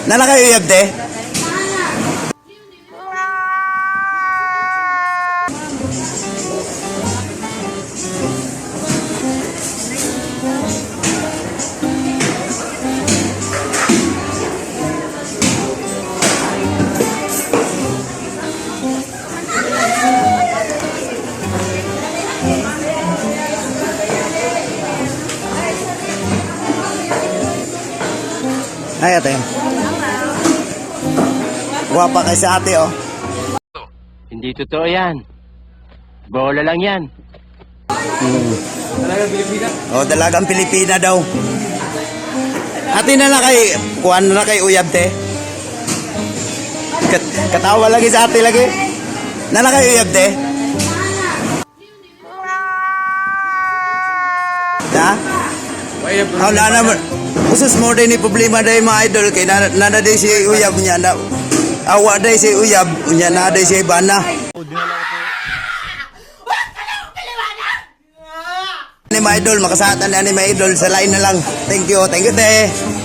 Nana kayo uyab te? Ay, ate. Guwapa kay sa ate, oh. Hindi totoo yan. Bola lang yan. Dalagang Pilipina? Oh, dalagang Pilipina daw. Ate na lang kay, kuhan na kay uyab, te. Katawa lagi sa ate lagi. Nana kay uyab, te. Ha? Oh, nana mo. Khusus mo din ni problema dahil mga idol kay nana day si uyab niya na awa day si uyab niya na day si bana. Ni mga idol makasatan ni mga idol sa line na lang. Thank you te.